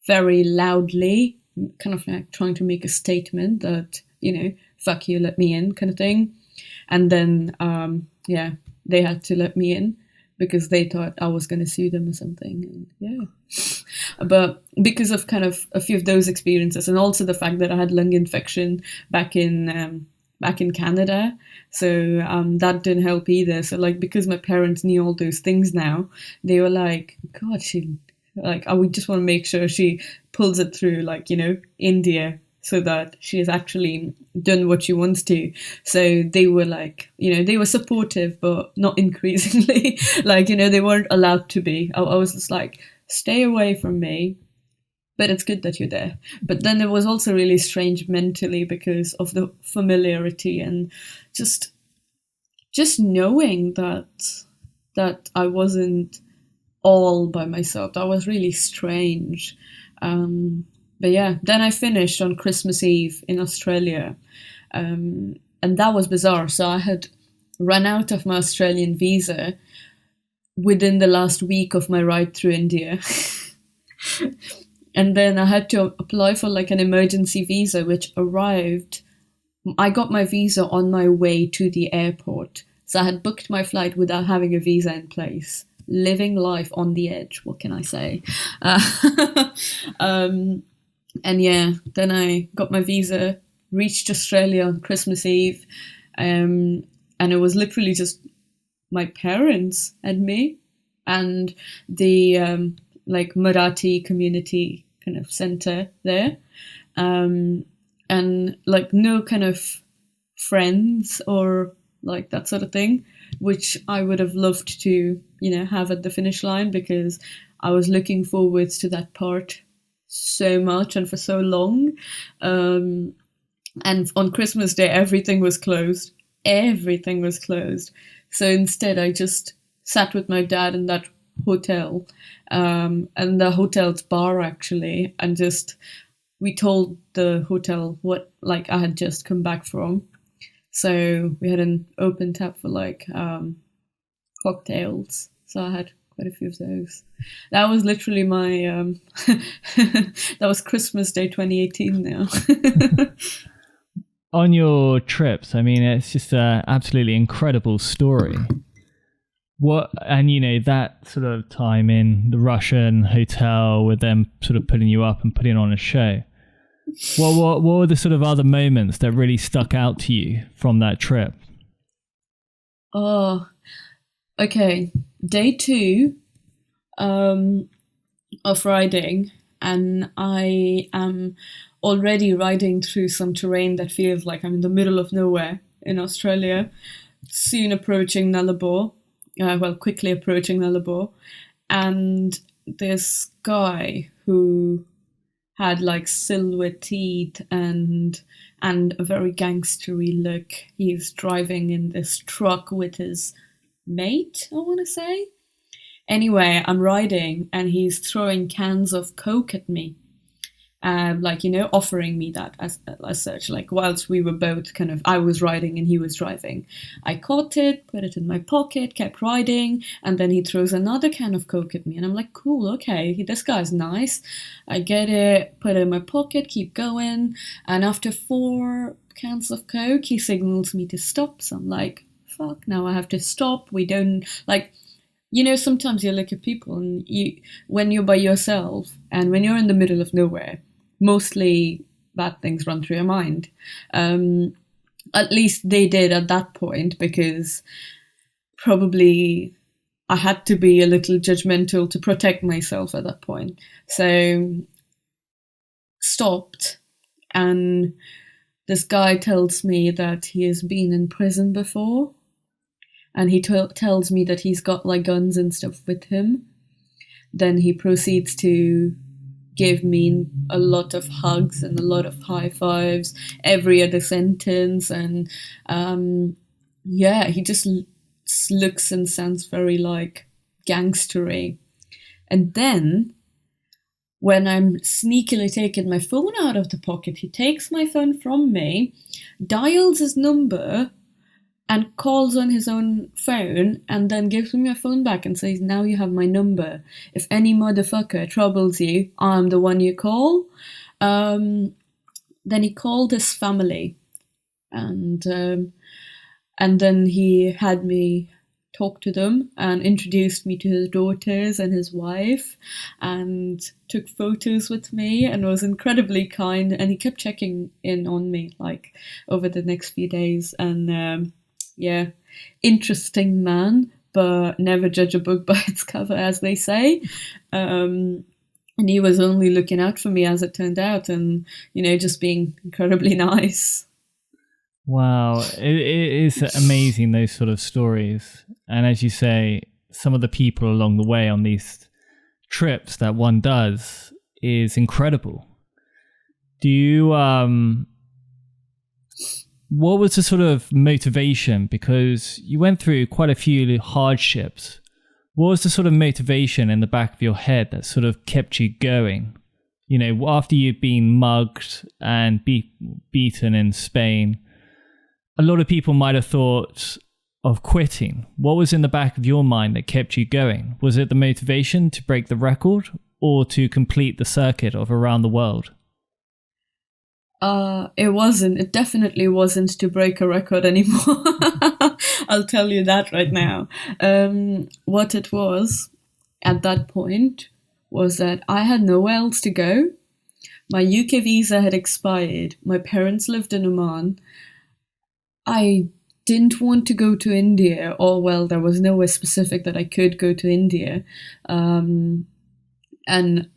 very loudly, kind of like trying to make a statement that, fuck you, let me in, kind of thing. And then, they had to let me in because they thought I was going to sue them or something. And but because of kind of a few of those experiences, and also the fact that I had lung infection back in back in Canada. So that didn't help either. So like, because my parents knew all those things now, they were like, God, I would just want to make sure she pulls it through, like, India, so that she has actually done what she wants to. So they were like, they were supportive, but not increasingly. Like, they weren't allowed to be. I was just like, stay away from me, but it's good that you're there. But then it was also really strange mentally because of the familiarity and just knowing that I wasn't all by myself. That was really strange. But yeah, then I finished on Christmas Eve in Australia. And that was bizarre. So I had run out of my Australian visa within the last week of my ride through India. And then I had to apply for like an emergency visa, which arrived. I got my visa on my way to the airport. So I had booked my flight without having a visa in place. Living life on the edge, what can I say? And yeah, then I got my visa, reached Australia on Christmas Eve, and it was literally just my parents and me and the like Marathi community kind of center there, and like no kind of friends or like that sort of thing, which I would have loved to, have at the finish line, because I was looking forward to that part so much and for so long. And on Christmas Day, everything was closed. Everything was closed. So instead, I just sat with my dad in that hotel, and the hotel's bar actually, and we told the hotel what like I had just come back from. So we had an open tap for like cocktails. So I had quite a few of those. That was literally my that was Christmas Day 2018 now. On your trips, I mean, it's just an absolutely incredible story. And that sort of time in the Russian hotel with them sort of putting you up and putting on a show. What were the sort of other moments that really stuck out to you from that trip? Oh, okay. Day 2 of riding, and I am already riding through some terrain that feels like I'm in the middle of nowhere in Australia, soon approaching Nullarbor, quickly approaching Nullarbor, and this guy who had like silver teeth and a very gangstery look. He's driving in this truck with his mate, I want to say. Anyway, I'm riding and he's throwing cans of Coke at me. Offering me that as such, like whilst we were both I was riding and he was driving. I caught it, put it in my pocket, kept riding, and then he throws another can of Coke at me and I'm like, cool, okay, this guy's nice. I get it, put it in my pocket, keep going, and after 4 cans of Coke, he signals me to stop. So I'm like, fuck, now I have to stop. We don't, sometimes you look at people and when you're by yourself and when you're in the middle of nowhere, mostly bad things run through your mind. At least they did at that point, because probably I had to be a little judgmental to protect myself at that point. So stopped, and this guy tells me that he has been in prison before, and he tells me that he's got like guns and stuff with him. Then he proceeds to give me a lot of hugs and a lot of high fives every other sentence, and he just looks and sounds very like gangstery. And then when I'm sneakily taking my phone out of the pocket, he takes my phone from me, dials his number and calls on his own phone, and then gives me my phone back and says, now you have my number. If any motherfucker troubles you, I'm the one you call. Then he called his family, and then he had me talked to them and introduced me to his daughters and his wife, and took photos with me and was incredibly kind. And he kept checking in on me like over the next few days. And yeah, interesting man, but never judge a book by its cover, as they say. And he was only looking out for me, as it turned out, and, you know, just being incredibly nice. Wow, it is amazing, those sort of stories. And as you say, some of the people along the way on these trips that one does is incredible. Do you, what was the sort of motivation? Because you went through quite a few hardships. What was the sort of motivation in the back of your head that sort of kept you going? You know, after you've been mugged and beaten in Spain, a lot of people might have thought of quitting. What was in the back of your mind that kept you going? Was it the motivation to break the record or to complete the circuit of around the world? It wasn't. It definitely wasn't to break a record anymore. I'll tell you that right now. What it was at that point was that I had nowhere else to go. My UK visa had expired. My parents lived in Oman. I didn't want to go to India, or, well, there was nowhere specific that I could go to India. And when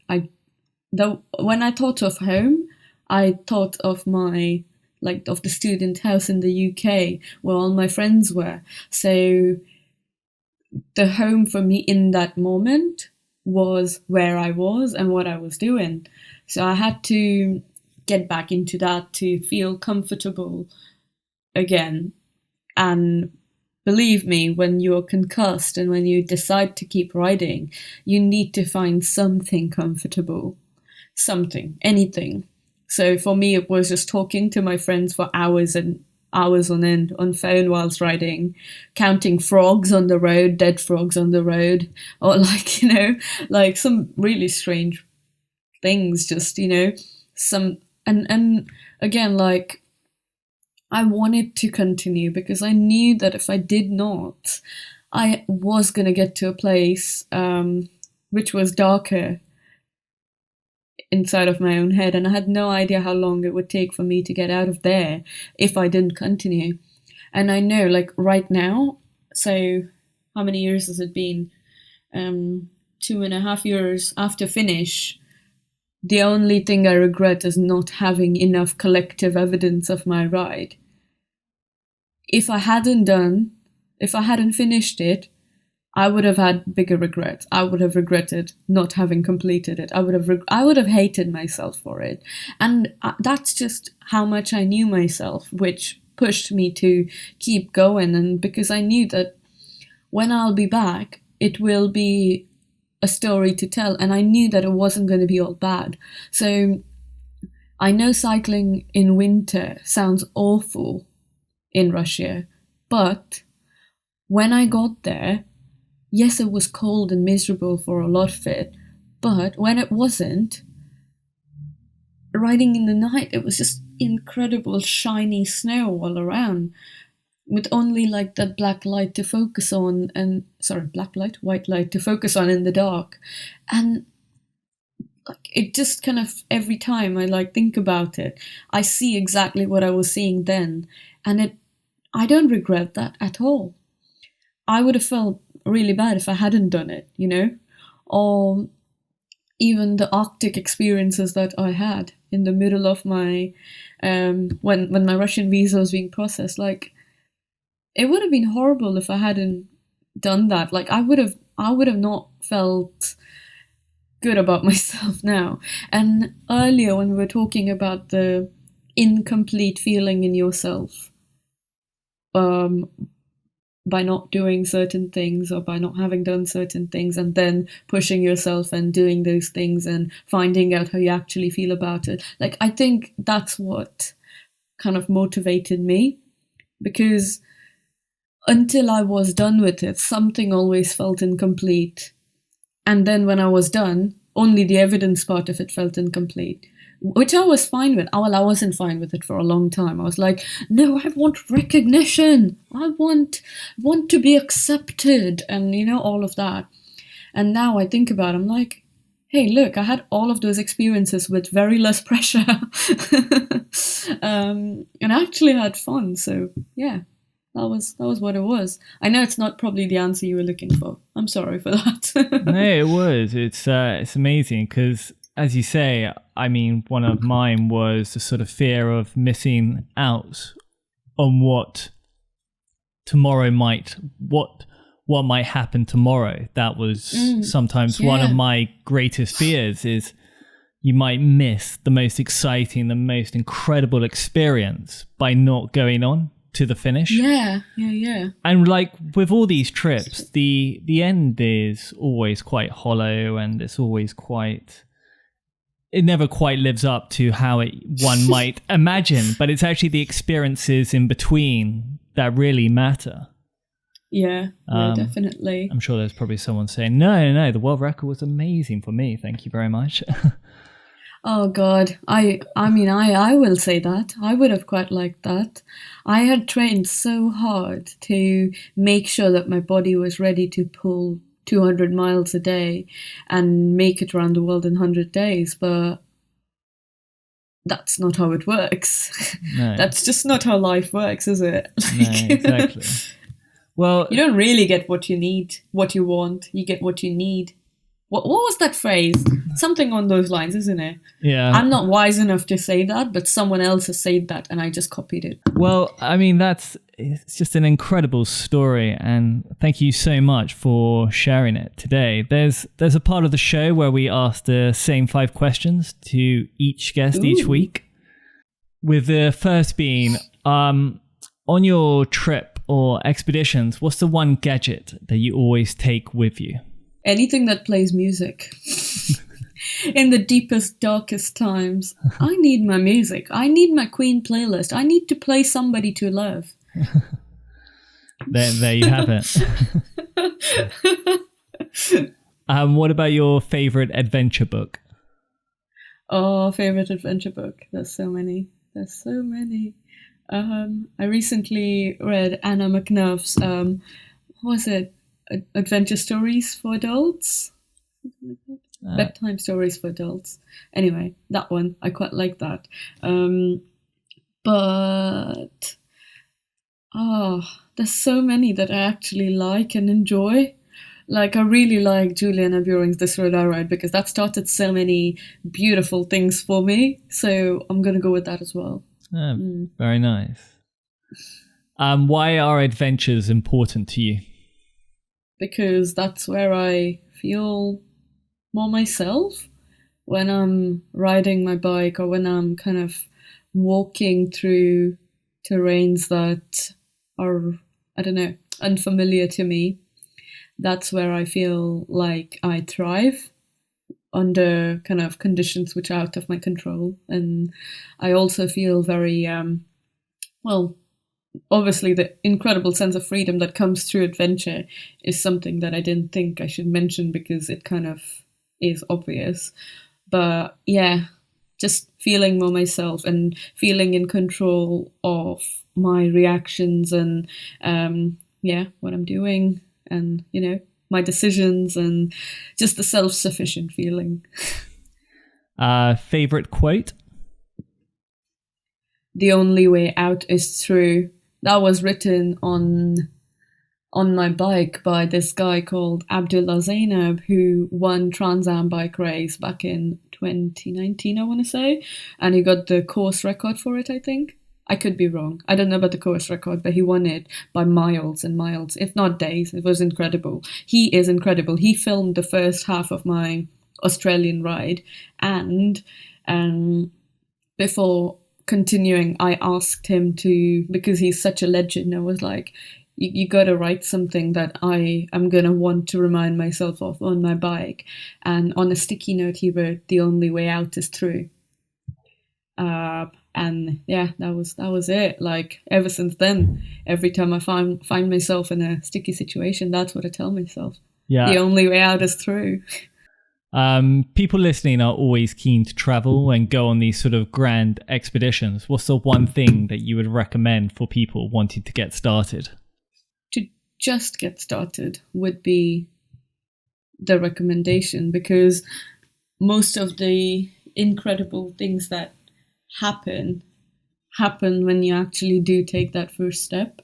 I thought of home, I thought of of the student house in the UK where all my friends were. So the home for me in that moment was where I was and what I was doing. So I had to get back into that to feel comfortable again. And believe me, when you're concussed and when you decide to keep riding, you need to find something comfortable, something, anything. So for me, it was just talking to my friends for hours and hours on end on phone whilst riding, counting frogs on the road, dead frogs on the road, or like some really strange things, just, some, and again, like, I wanted to continue because I knew that if I did not, I was going to get to a place which was darker inside of my own head, and I had no idea how long it would take for me to get out of there if I didn't continue. And I know, like, right now, so how many years has it been? 2.5 years after finish, the only thing I regret is not having enough collective evidence of my ride. If I hadn't finished it, I would have had bigger regrets. I would have regretted not having completed it. I would have hated myself for it. And that's just how much I knew myself, which pushed me to keep going. And because I knew that when I'll be back, it will be a story to tell. And I knew that it wasn't going to be all bad. So I know cycling in winter sounds awful in Russia, but when I got there, yes, it was cold and miserable for a lot of it, but when it wasn't, riding in the night, it was just incredible shiny snow all around, with only like that white light to focus on in the dark. And like, it just kind of, every time I like think about it, I see exactly what I was seeing then, and I don't regret that at all. I would have felt really bad if I hadn't done it, or even the Arctic experiences that I had in the middle of my when my Russian visa was being processed. Like, it would have been horrible if I hadn't done that. Like, I would have not felt good about myself now. And earlier, when we were talking about the incomplete feeling in yourself, by not doing certain things or by not having done certain things, and then pushing yourself and doing those things and finding out how you actually feel about it. Like, I think that's what kind of motivated me, because until I was done with it, something always felt incomplete. And then when I was done, only the evidence part of it felt incomplete, which I was fine with. Well, I wasn't fine with it for a long time. I was like, no, I want recognition. I want to be accepted, and all of that. And now I think about it, I'm like, hey, look, I had all of those experiences with very less pressure, and I actually had fun. So yeah, that was what it was. I know it's not probably the answer you were looking for. I'm sorry for that. No, it was. It's amazing because, as you say, I mean, one of mine was the sort of fear of missing out on what might happen tomorrow. That was sometimes one of my greatest fears, is you might miss the most exciting, the most incredible experience by not going on to the finish. Yeah. And like with all these trips, the end is always quite hollow, and it's always it never quite lives up to how one might imagine, but it's actually the experiences in between that really matter. Yeah, definitely. I'm sure there's probably someone saying, no, the world record was amazing for me. Thank you very much. Oh God, I mean, I will say that. I would have quite liked that. I had trained so hard to make sure that my body was ready to pull 200 miles a day and make it around the world in 100 days, but that's not how it works. No. That's just not how life works, is it? No, exactly. Well, you don't really get what you need, what you want. You get what you need. What was that phrase? Something on those lines, isn't it? Yeah. I'm not wise enough to say that, but someone else has said that, and I just copied it. Well, I mean, it's just an incredible story, and thank you so much for sharing it today. There's a part of the show where we ask the same 5 questions to each guest each week. With the first being, on your trip or expeditions, what's the one gadget that you always take with you? Anything that plays music. In the deepest, darkest times, I need my music. I need my Queen playlist. I need to play Somebody to Love. There you have it. What about your favorite adventure book? Oh, favorite adventure book. There's so many. I recently read Anna McNuff's, what was it? Adventure stories for adults, bedtime stories for adults. Anyway, that one, I quite like that. But there's so many that I actually like and enjoy. Like, I really like Juliana Buring's This Road I Ride, because that started so many beautiful things for me. So I'm going to go with that as well. Very nice. Why are adventures important to you? Because that's where I feel more myself, when I'm riding my bike or when I'm kind of walking through terrains that are, I don't know, unfamiliar to me. That's where I feel like I thrive under kind of conditions which are out of my control. And I also feel very, obviously the incredible sense of freedom that comes through adventure is something that I didn't think I should mention because it kind of is obvious. But yeah, just feeling more myself and feeling in control of my reactions and what I'm doing and, my decisions, and just the self-sufficient feeling. Favorite quote? The only way out is through. That was written on my bike by this guy called Abdullah Zainab, who won Trans Am bike race back in 2019, I want to say. And he got the course record for it, I think. I could be wrong. I don't know about the course record, but he won it by miles and miles, if not days. It was incredible. He is incredible. He filmed the first half of my Australian ride. And before continuing, I asked him to, because he's such a legend, I was like, you got to write something that I am going to want to remind myself of on my bike. And on a sticky note, he wrote, "The only way out is through." And yeah, that was it. Like, ever since then, every time I find myself in a sticky situation, that's what I tell myself. Yeah. The only way out is through. People listening are always keen to travel and go on these sort of grand expeditions. What's the one thing that you would recommend for people wanting to get started? To just get started would be the recommendation, because most of the incredible things that happen when you actually do take that first step.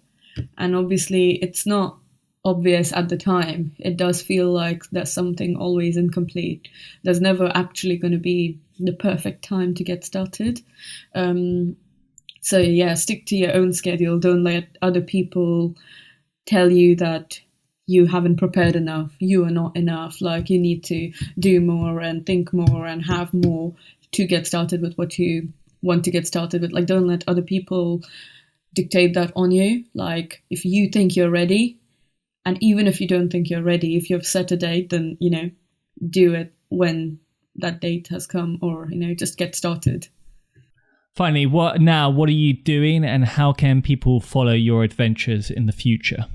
And obviously it's not obvious at the time. It does feel like there's something always incomplete. There's never actually going to be the perfect time to get started. So yeah, stick to your own schedule. Don't let other people tell you that you haven't prepared enough, you are not enough, like you need to do more and think more and have more to get started with what you want to get started with. Like, don't let other people dictate that on you. Like, if you think you're ready, and even if you don't think you're ready, if you've set a date, then, you know, do it when that date has come, or, you know, just get started. Finally, what are you doing, and how can people follow your adventures in the future?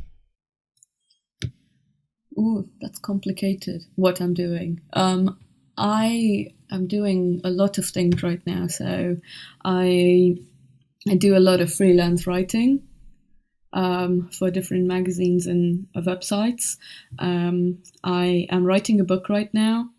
Ooh, that's complicated, what I'm doing. I am doing a lot of things right now. So I do a lot of freelance writing for different magazines and websites. I am writing a book right now.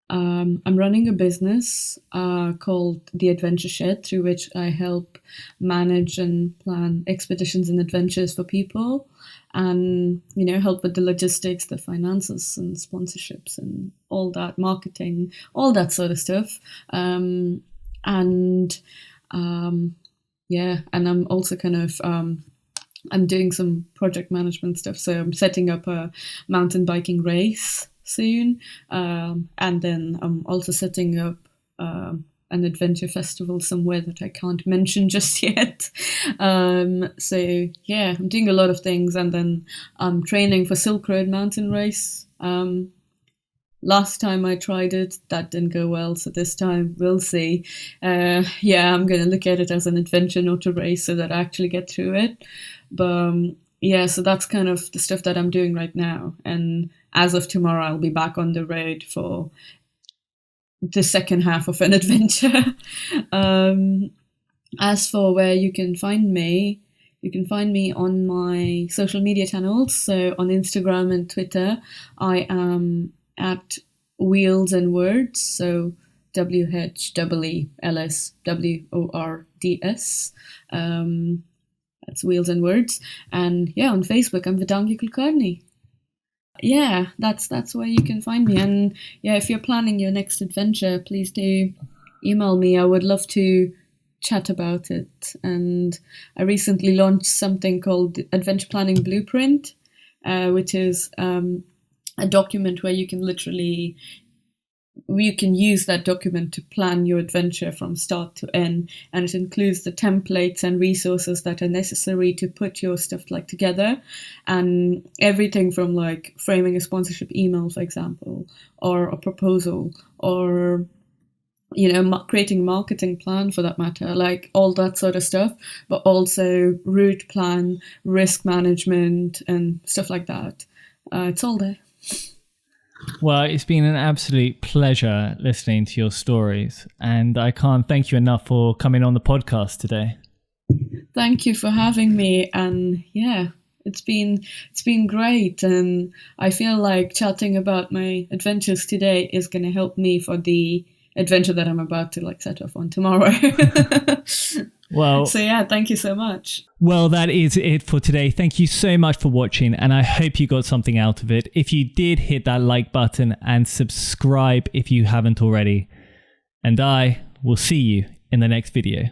I'm running a business called The Adventure Shed, through which I help manage and plan expeditions and adventures for people, and, you know, help with the logistics, the finances and sponsorships and all that, marketing, all that sort of stuff. And I'm also kind of I'm doing some project management stuff. So I'm setting up a mountain biking race soon, and then I'm also setting up an adventure festival somewhere that I can't mention just yet. So yeah, I'm doing a lot of things, and then I'm training for Silk Road mountain race. Last time I tried it, that didn't go well, so this time we'll see. I'm going to look at it as an adventure, not a race, so that I actually get through it. But so that's kind of the stuff that I'm doing right now. And as of tomorrow, I'll be back on the road for the second half of an adventure. As for where you can find me, you can find me on my social media channels. So on Instagram and Twitter, I am at Wheels and Words. So WHEELSWORDS. That's Wheels and Words. And yeah, on Facebook, I'm Vedangi Kulkarni. Yeah, that's where you can find me. And yeah, if you're planning your next adventure, please do email me. I would love to chat about it. And I recently launched something called Adventure Planning Blueprint, which is a document where you can use that document to plan your adventure from start to end, and it includes the templates and resources that are necessary to put your stuff like together, and everything from like framing a sponsorship email, for example, or a proposal, or, you know, creating a marketing plan for that matter, like all that sort of stuff, but also route plan, risk management and stuff like that. It's all there. Well, it's been an absolute pleasure listening to your stories, and I can't thank you enough for coming on the podcast today. Thank you for having me, and yeah, it's been great, and I feel like chatting about my adventures today is going to help me for the adventure that I'm about to set off on tomorrow. Well, so yeah, thank you so much. Well, that is it for today. Thank you so much for watching, and I hope you got something out of it. If you did, hit that like button and subscribe if you haven't already. And I will see you in the next video.